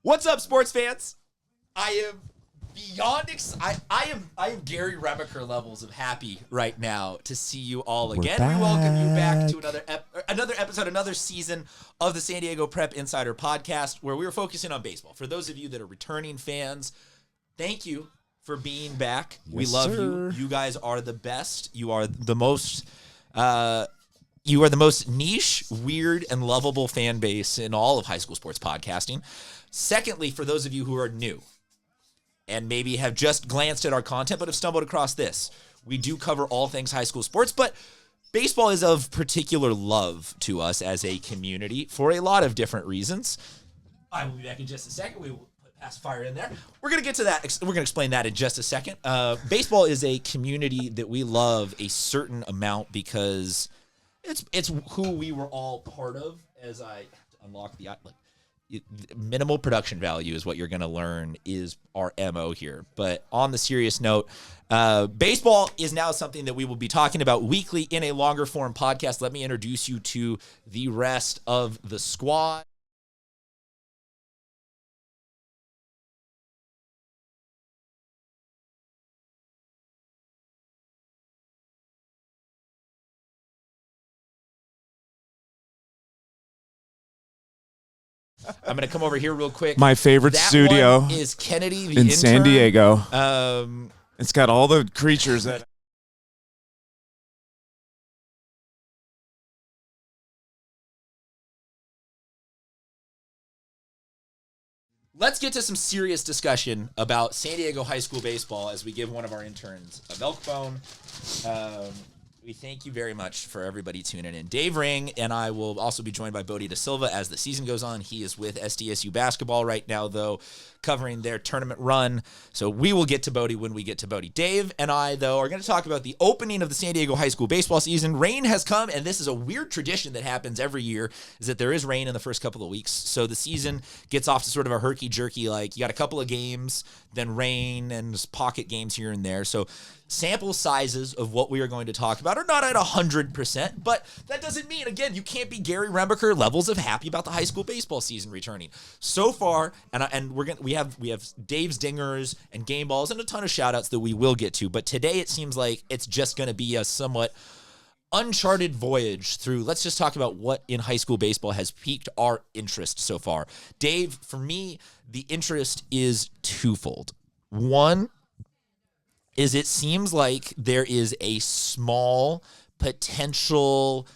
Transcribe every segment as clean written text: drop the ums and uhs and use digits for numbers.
What's up, sports fans? I am beyond I am Gary Rebeker levels of happy right now to see you all again. We welcome you back to another episode, another season of the San Diego Prep Insider Podcast, where we are focusing on baseball. For those of you that are returning fans, thank you for being back. Yes, we love sir. you. You guys are the best. You are the most niche, weird, and lovable fan base in all of high school sports podcasting. Secondly, for those of you who are new and maybe have just glanced at our content but have stumbled across this, we do cover all things high school sports, but baseball is of particular love to us as a community for a lot of different reasons. I will be back in just a second. We will put pacifier in there. We're going to get to that. We're going to explain that in just a second. Baseball is a community that we love a certain amount because it's who we were all part of. As I have to unlock the minimal production value is what you're going to learn is our MO here. But on the serious note, baseball is now something that we will be talking about weekly in a longer form podcast. Let me introduce you to the rest of the squad. I'm going to come over here real quick. My favorite that studio one is Kennedy, the in intern. San Diego. It's got all the creatures that... Let's get to some serious discussion about San Diego high school baseball as we give one of our interns a milk bone. We thank you very much for everybody tuning in. Dave Ring and I will also be joined by Bodie Da Silva as the season goes on. He is with SDSU basketball right now, though, covering their tournament run. So we will get to Bodie when we get to Bodie. Dave and I, though, are going to talk about the opening of the San Diego high school baseball season. Rain has come, and this is a weird tradition that happens every year, is that there is rain in the first couple of weeks. So the season gets off to sort of a herky-jerky, like you got a couple of games, then rain, and just pocket games here and there. So sample sizes of what we are going to talk about are not at 100%, but that doesn't mean, again, you can't be Gary Rebeker levels of happy about the high school baseball season returning. So far, and we have Dave's dingers and game balls and a ton of shout outs that we will get to, but today it seems like it's just going to be a somewhat uncharted voyage through. Let's just talk about what in high school baseball has piqued our interest so far. Dave, for me, the interest is twofold. One is it seems like there is a small potential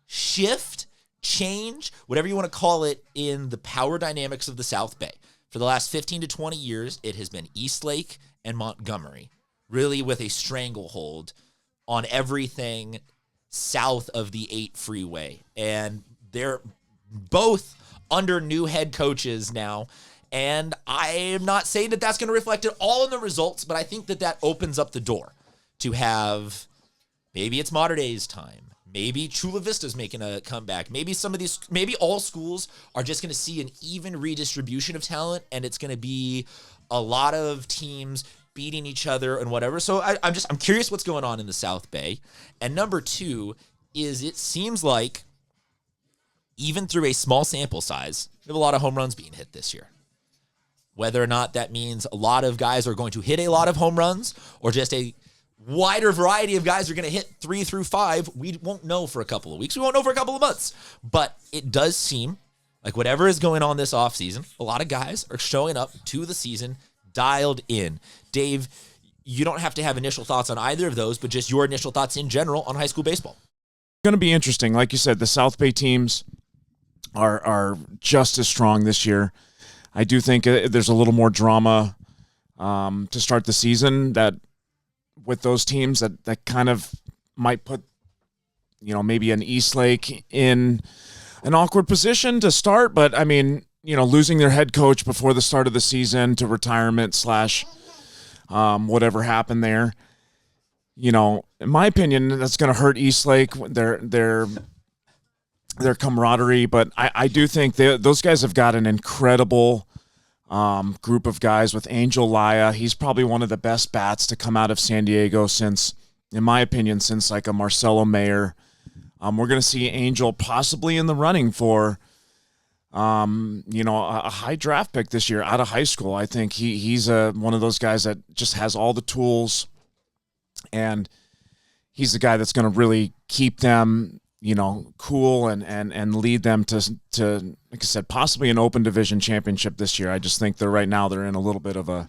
shift, change, whatever you want to call it, in the power dynamics of the South Bay. For the last 15 to 20 years, it has been Eastlake and Montgomery, really with a stranglehold on everything south of the 8 freeway. And they're both under new head coaches now. And I am not saying that that's going to reflect it all in the results, but I think that that opens up the door to have, maybe it's Mater Dei's time. Maybe Chula Vista's making a comeback. Maybe maybe all schools are just going to see an even redistribution of talent, and it's going to be a lot of teams beating each other and whatever. So I'm curious what's going on in the South Bay. And number two is it seems like even through a small sample size, we have a lot of home runs being hit this year. Whether or not that means a lot of guys are going to hit a lot of home runs or just a wider variety of guys are going to hit 3 through 5, we won't know for a couple of weeks. We won't know for a couple of months. But it does seem like whatever is going on this offseason, a lot of guys are showing up to the season dialed in. Dave, you don't have to have initial thoughts on either of those, but just your initial thoughts in general on high school baseball. It's going to be interesting. Like you said, the South Bay teams are just as strong this year. I do think there's a little more drama to start the season that with those teams that kind of might put, maybe an Eastlake in an awkward position to start. But, I mean, losing their head coach before the start of the season to retirement / whatever happened there, in my opinion, that's going to hurt Eastlake, their camaraderie. But I do think those guys have got an incredible group of guys with Angel Laya. He's probably one of the best bats to come out of San Diego in my opinion, since like a Marcelo Mayer. We're going to see Angel possibly in the running for A high draft pick this year out of high school. I think he's one of those guys that just has all the tools, and he's the guy that's going to really keep them, cool and lead them to, like I said, possibly an open division championship this year. I just think they're in a little bit of a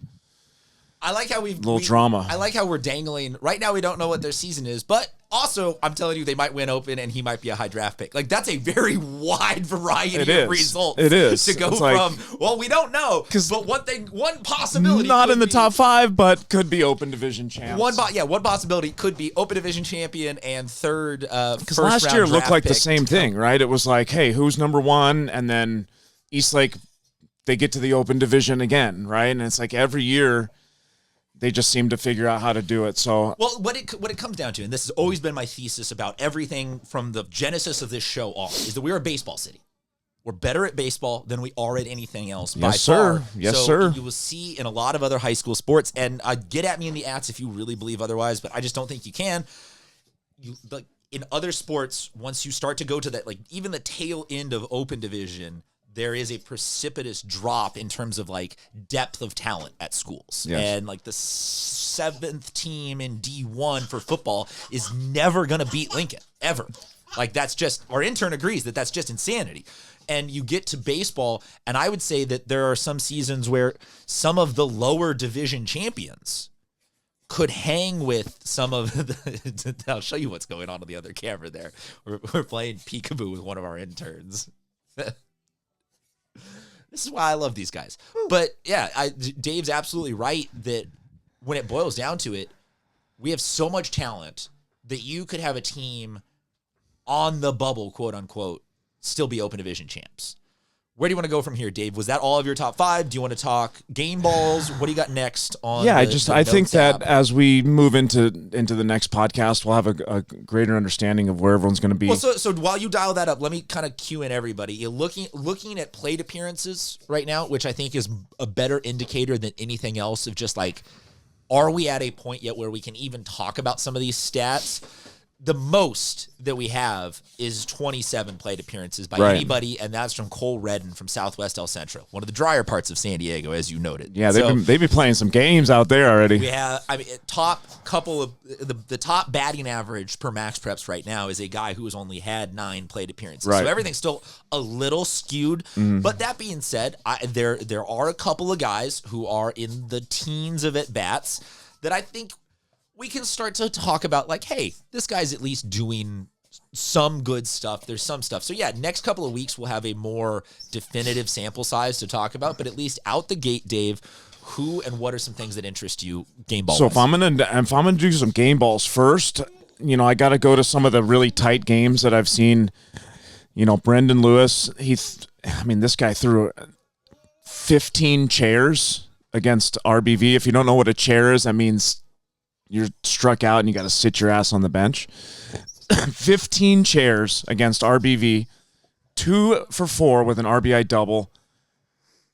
I like how drama. I like how we're dangling. Right now, we don't know what their season is, but also, I'm telling you, they might win open, and he might be a high draft pick. Like, that's a very wide variety of results. It is. To go from, we don't know, but one possibility. Not in the top 5, but could be open division champs. One possibility could be open division champion and third because last year looked like the same thing, right? It was like, hey, who's number 1? And then Eastlake, they get to the open division again, right? And it's like every year, they just seem to figure out how to do it. So, well, what it comes down to, and this has always been my thesis about everything from the genesis of this show on, is that we're a baseball city. We're better at baseball than we are at anything else by far. Yes, sir. You will see in a lot of other high school sports, and get at me in the ats if you really believe otherwise, but I just don't think you can. In other sports, once you start to go to that, like even the tail end of open division, there is a precipitous drop in terms of like depth of talent at schools. Yes. And like the 7th team in D1 for football is never going to beat Lincoln, ever. Like that's just, our intern agrees that that's just insanity. And you get to baseball, and I would say that there are some seasons where some of the lower division champions could hang with some of the, I'll show you what's going on the other camera there. We're playing peekaboo with one of our interns. This is why I love these guys. But yeah, Dave's absolutely right that when it boils down to it, we have so much talent that you could have a team on the bubble, quote unquote, still be open division champs. Where do you want to go from here, Dave? Was that all of your top 5? Do you want to talk game balls? What do you got next on? Yeah, I think that as we move into the next podcast, we'll have a greater understanding of where everyone's going to be. Well, so while you dial that up, let me kind of cue in everybody. You're looking at plate appearances right now, which I think is a better indicator than anything else of just like, are we at a point yet where we can even talk about some of these stats? The most that we have is 27 plate appearances by anybody, and that's from Cole Redden from Southwest El Centro, one of the drier parts of San Diego, as you noted. Yeah, they've been playing some games out there already. We have, top couple of the top batting average per Max Preps right now is a guy who has only had 9 plate appearances. Right. So everything's still a little skewed. But that being said, there are a couple of guys who are in the teens of at bats that I think we can start to talk about, like, hey, this guy's at least doing some good stuff. There's some stuff. So, yeah, next couple of weeks we'll have a more definitive sample size to talk about. But at least out the gate, Dave, who and what are some things that interest you game ball? So if I'm gonna do some game balls first, I got to go to some of the really tight games that I've seen. Brendan Lewis, this guy threw 15 chairs against RBV. If you don't know what a chair is, that means you're struck out and you got to sit your ass on the bench. 15 chairs against RBV, 2 for 4 with an RBI double.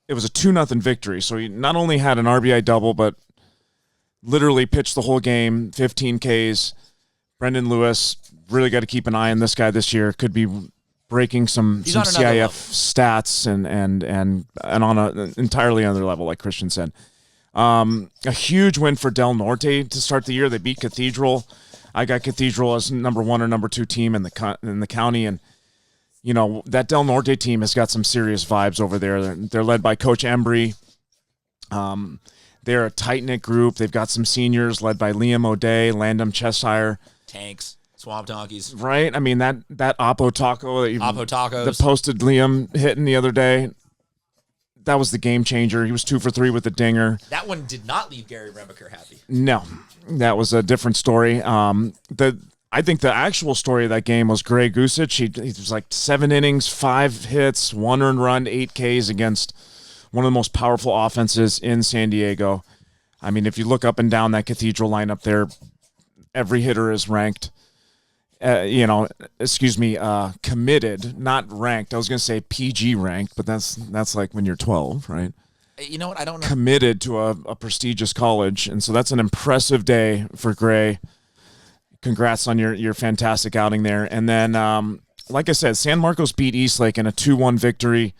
It was a 2-0 victory. So he not only had an RBI double, but literally pitched the whole game, 15 Ks. Brendan Lewis, really got to keep an eye on this guy this year. Could be breaking some CIF stats and on an entirely other level, like Christian said. A huge win for Del Norte to start the year. They beat Cathedral. I got Cathedral as number 1 or number 2 team in the county, and that Del Norte team has got some serious vibes over there. They're led by Coach Embry. They're a tight-knit group. They've got some seniors led by Liam O'Day, Landon Cheshire. Tanks, Swamp Donkeys. Right? That Oppo Taco that posted Liam hitting the other day, that was the game changer. He was 2 for 3 with the dinger. That one did not leave Gary Remaker happy. No, that was a different story. I think the actual story of that game was Gray Gusich. He was like 7 innings, 5 hits, 1 earned run, 8 Ks against one of the most powerful offenses in San Diego. If you look up and down that Cathedral lineup there, every hitter is ranked. Committed, not ranked. I was going to say PG ranked, but that's like when you're 12, right? You know what? I don't know. Committed to a prestigious college, and so that's an impressive day for Gray. Congrats on your fantastic outing there. And then, like I said, San Marcos beat Eastlake in a 2-1 victory.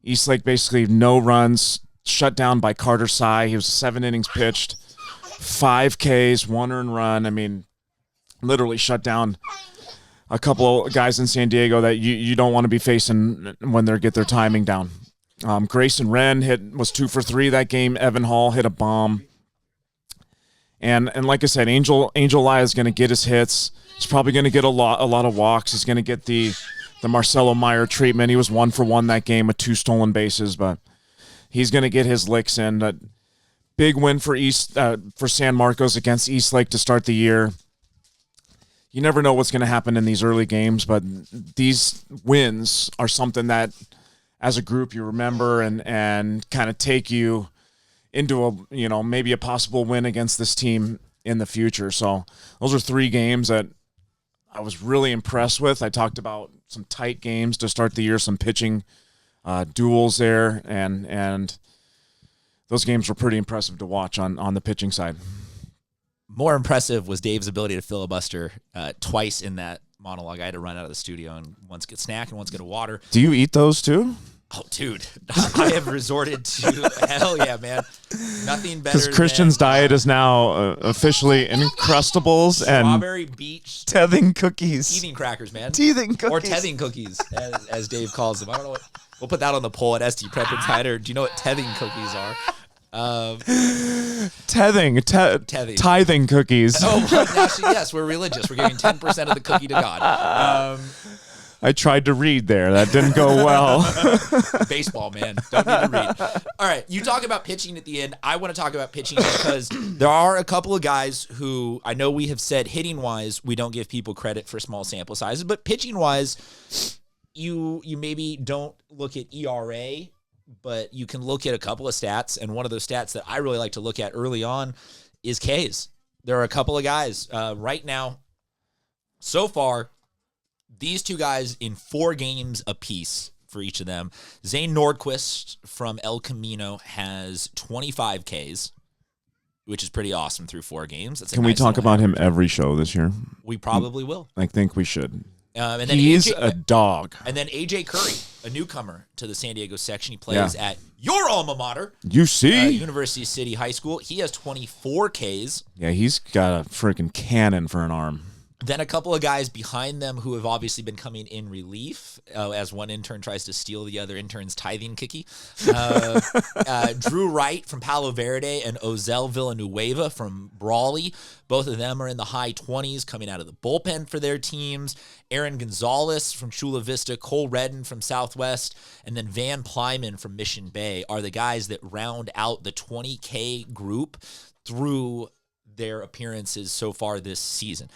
Eastlake basically no runs, shut down by Carter Sy. He was 7 innings pitched, 5 Ks, 1 earned run. I mean, literally shut down a couple of guys in San Diego that you don't want to be facing when they get their timing down. Grayson Wren was 2 for 3 that game. Evan Hall hit a bomb. And like I said, Angel Lai is going to get his hits. He's probably going to get a lot of walks. He's going to get the Marcelo Meyer treatment. He was 1 for 1 that game with 2 stolen bases, but he's going to get his licks in. But big win for San Marcos against Eastlake to start the year. You never know what's going to happen in these early games, but these wins are something that, as a group, you remember and kind of take you into maybe a possible win against this team in the future. So those are 3 games that I was really impressed with. I talked about some tight games to start the year, some pitching duels there, and those games were pretty impressive to watch on the pitching side. More impressive was Dave's ability to filibuster twice in that monologue. I had to run out of the studio and once get a snack and once get a water. Do you eat those too? Oh, dude, I have resorted to, hell yeah, man. Nothing better. Because Christian's diet is now officially Uncrustables and Strawberry Beach Tething cookies. teething crackers, man. Teething cookies. Or tething cookies, as Dave calls them. I don't know what. We'll put that on the poll at ST Prep Insider. Do you know what tething cookies are? Tithing cookies. Oh, well, actually, yes, we're religious. We're giving 10% of the cookie to God. I tried to read there. That didn't go well. Baseball, man. Don't need to read. All right, you talk about pitching at the end. I want to talk about pitching because there are a couple of guys who I know we have said hitting-wise, we don't give people credit for small sample sizes, but pitching-wise, you maybe don't look at ERA, but you can look at a couple of stats, and one of those stats that I really like to look at early on is Ks. There are a couple of guys right now, so far, these 2 guys in 4 games apiece for each of them. Zane Nordquist from El Camino has 25 Ks, which is pretty awesome through 4 games. Can we talk about him every show this year? We probably will. I think we should. And then He's a dog. And then AJ Curry, a newcomer to the San Diego section. He plays at your alma mater, UC, University City High School. He has 24 Ks. Yeah, he's got a freaking cannon for an arm. Then a couple of guys behind them who have obviously been coming in relief as one intern tries to steal the other intern's tithing cookie. Drew Wright from Palo Verde and Ozel Villanueva from Brawley. Both of them are in the high 20s coming out of the bullpen for their teams. Aaron Gonzalez from Chula Vista, Cole Redden from Southwest, and then Van Plyman from Mission Bay are the guys that round out the 20K group through their appearances so far this season.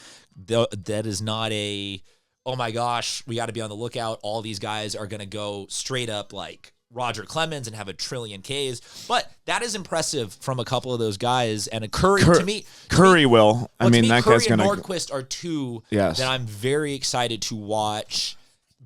That is not a, oh my gosh, we got to be on the lookout. All these guys are going to go straight up like Roger Clemens and have a trillion Ks. But that is impressive from a couple of those guys. And a Curry, to me. Curry will. I mean, that Curry guy's going to. and Nordquist are 2 that I'm very excited to watch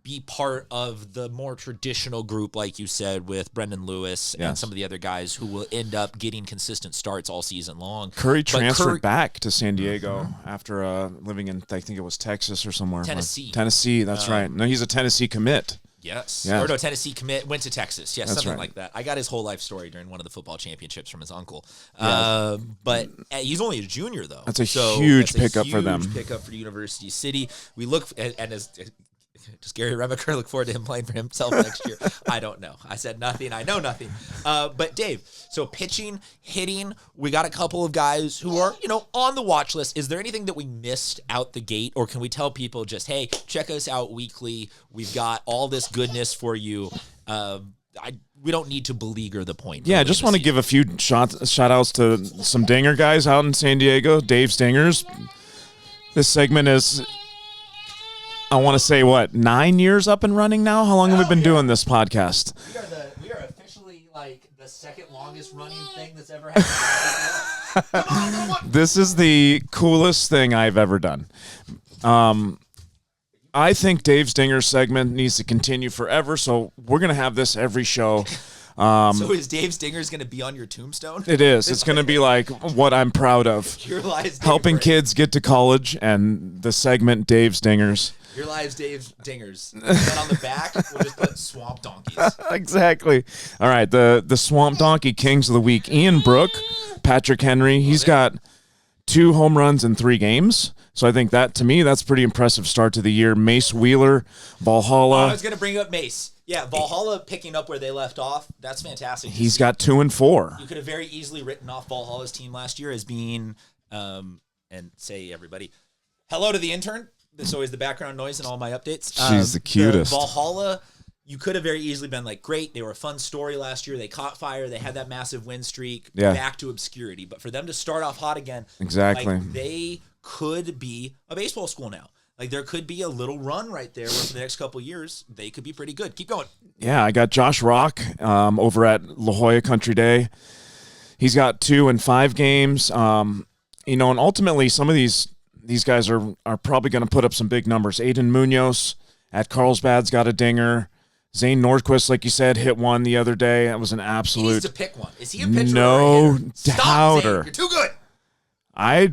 be part of the more traditional group, like you said, with Brendan Lewis and some of the other guys who will end up getting consistent starts all season long. Curry transferred back to San Diego after living in, I think it was Texas or somewhere. Tennessee, that's right. No, he's a Tennessee commit. Yes. Or no, Tennessee commit, went to Texas. Yes, that's something like that. I got his whole life story during one of the football championships from his uncle. But he's only a junior, though. That's a huge pickup for them. Huge pickup for University City. We look, and as does Gary Remaker look forward to him playing for himself next year? I don't know. I said nothing. I know nothing. But Dave, so pitching, hitting, we got a couple of guys who are, on the watch list. Is there anything that we missed out the gate, or can we tell people just, hey, check us out weekly. We've got all this goodness for you. We don't need to beleaguer the point. Yeah, I just want to give a few shout outs to some dinger guys out in San Diego. Dave's Dingers. This segment is, I want to say, 9 years up and running now? How long have we been doing this podcast? We are officially like the second longest running thing that's ever happened. Come on. This is the coolest thing I've ever done. I think Dave's Dinger segment needs to continue forever, so we're going to have this every show. So is Dave Stingers going to be on your tombstone? It is. It's going to be like what I'm proud of. Your lives, helping Dave kids get to college, and the segment Dave Stingers. Your lives, Dave Dingers. And then on the back, we'll just put Swamp Donkeys. Exactly. All right, the Swamp Donkey Kings of the Week. Ian Brook, Patrick Henry. He's got 2 home runs in 3 games. So I think that, to me, that's pretty impressive start to the year. Mace Wheeler, Valhalla. I was going to bring up Mace. Yeah, Valhalla picking up where they left off. That's fantastic. He's got 2 and 4. You could have very easily written off Valhalla's team last year as being, and say everybody, hello to the intern. That's always the background noise in all my updates. She's the cutest. Valhalla, you could have very easily been like, great, they were a fun story last year. They caught fire. They had that massive win streak. Back to obscurity. But for them to start off hot again, exactly, like, they could be a baseball school now. Like, there could be a little run right there where for the next couple of years, they could be pretty good. Keep going. Yeah, I got Josh Rock over at La Jolla Country Day. He's got 2 and 5 games. And ultimately some of these guys are probably going to put up some big numbers. Aiden Munoz at Carlsbad's got a dinger. Zane Nordquist, like you said, hit 1 the other day. That was an absolute. He needs to pick one. Is he a pitcher? No or a hitter? Stop, doubter. Zane. You're too good. I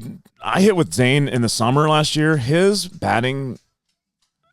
hit with Zane in the summer last year. His batting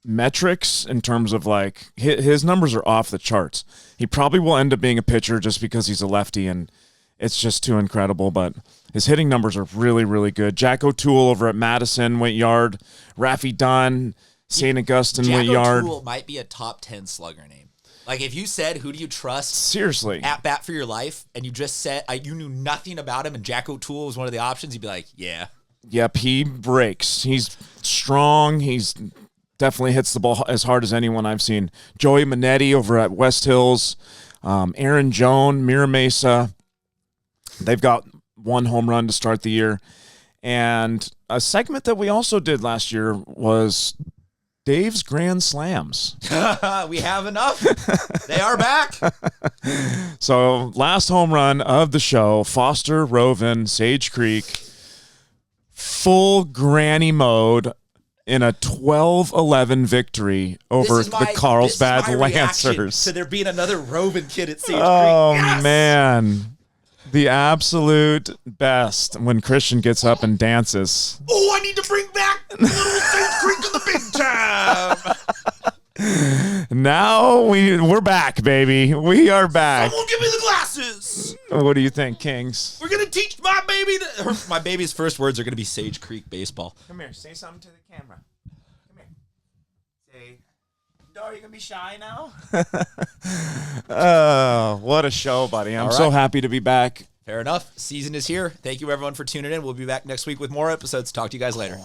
metrics in terms of like his numbers are off the charts. He probably will end up being a pitcher just because he's a lefty and it's just too incredible, but his hitting numbers are really, really good. Jack O'Toole over at Madison went yard. Rafi Dunn, St. Augustine went yard. Jack O'Toole might be a top 10 slugger name. Like, if you said, who do you trust? Seriously. At bat for your life, and you just said, you knew nothing about him, and Jack O'Toole was one of the options, you'd be like, yeah. Yep, he breaks. He's strong. He's definitely hits the ball as hard as anyone I've seen. Joey Minetti over at West Hills. Aaron Joan, Mira Mesa. They've got 1 home run to start the year. And a segment that we also did last year was Dave's Grand Slams. We have enough. They are back. So last home run of the show, Foster, Rovin, Sage Creek, full granny mode in a 12-11 victory over the Carlsbad Lancers. To there being another Rovin kid at Sage Creek. Oh, yes! man. The absolute best when Christian gets up and dances. Oh, I need to bring back little Sage Creek in the big time. Now we're back, baby. We are back. Someone give me the glasses. What do you think, Kings? We're going to teach my baby. My baby's first words are going to be Sage Creek baseball. Come here. Say something to the camera. Come here. Say, are you going to be shy now? Oh, what a show, buddy. I'm so happy to be back. Fair enough. Season is here. Thank you, everyone, for tuning in. We'll be back next week with more episodes. Talk to you guys later.